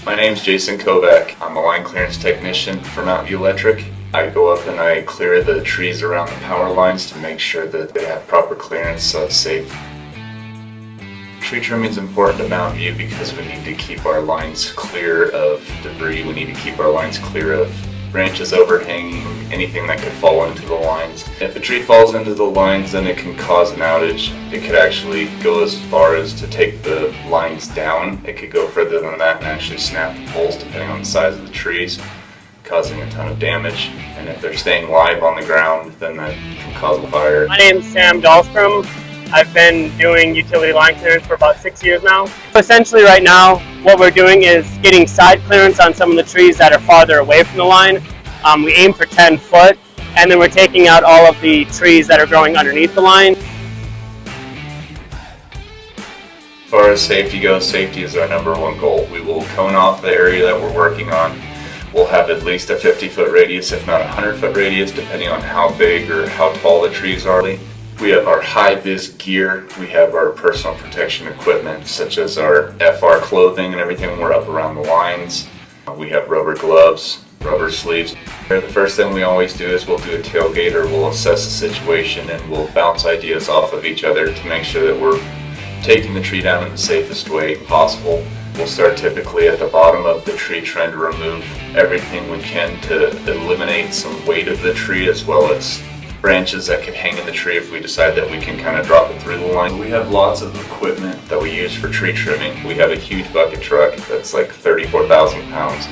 My name's Jason Kovac. I'm a line clearance technician for MVEA Electric. I go up and I clear the trees around the power lines to make sure that they have proper clearance so it's safe. Tree trimming is important to MVEA because we need to keep our lines clear of debris. We need to keep our lines clear of branches overhanging, anything that could fall into the lines. If a tree falls into the lines, then it can cause an outage. It could actually go as far as to take the lines down. It could go further than that and actually snap the poles depending on the size of the trees, causing a ton of damage. And if they're staying live on the ground, then that can cause a fire. My name's Sam Dahlstrom. I've been doing utility line clearance for about 6 years now. Essentially right now, what we're doing is getting side clearance on some of the trees that are farther away from the line. We aim for 10 foot, and then we're taking out all of the trees that are growing underneath the line. As far as safety goes, safety is our #1 goal. We will cone off the area that we're working on. We'll have at least a 50-foot radius, if not a 100-foot radius, depending on how big or how tall the trees are. We have our high-vis gear. We have our personal protection equipment, such as our FR clothing and everything when we're up around the lines. We have rubber gloves, rubber sleeves. The first thing we always do is we'll do a tailgate, or we'll assess the situation and we'll bounce ideas off of each other to make sure that we're taking the tree down in the safest way possible. We'll start typically at the bottom of the tree, trying to remove everything we can to eliminate some weight of the tree, as well as branches that could hang in the tree if we decide that we can kind of drop it through the line. We have lots of equipment that we use for tree trimming. We have a huge bucket truck that's like 34,000 pounds.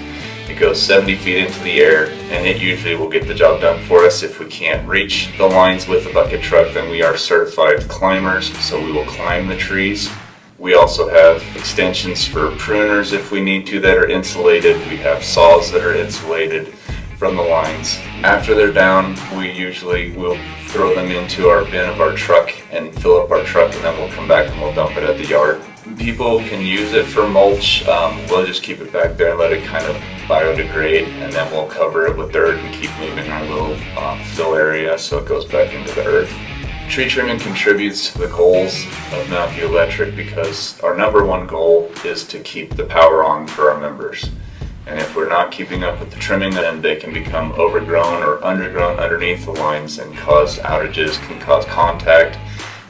It goes 70 feet into the air, and it usually will get the job done for us. If we can't reach the lines with the bucket truck, then we are certified climbers, so we will climb the trees. We also have extensions for pruners if we need to that are insulated. We have saws that are insulated from the lines. After they're down, we usually will throw them into our bin of our truck and fill up our truck, and then we'll come back and we'll dump it at the yard. People can use it for mulch. We'll just keep it back there and let it kind of biodegrade, and then we'll cover it with dirt and keep moving our little fill area so it goes back into the earth. Tree trimming contributes to the goals of MVEA Electric because our #1 goal is to keep the power on for our members. And if we're not keeping up with the trimming, then they can become overgrown or undergrown underneath the lines and cause outages, can cause contact.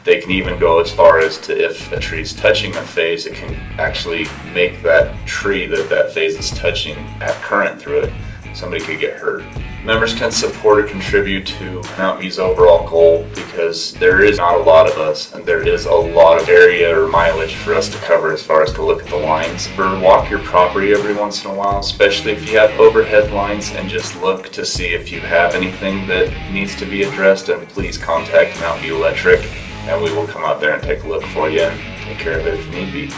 They can even go as far as to, if a tree is touching a phase, it can actually make that tree that phase is touching have current through it. Somebody could get hurt. Members can support or contribute to MVEA's overall goal because there is not a lot of us, and there is a lot of area or mileage for us to cover as far as to look at the lines. Or walk your property every once in a while, especially if you have overhead lines, and just look to see if you have anything that needs to be addressed, and please contact MVEA Electric, and we will come out there and take a look for you and take care of it if need be.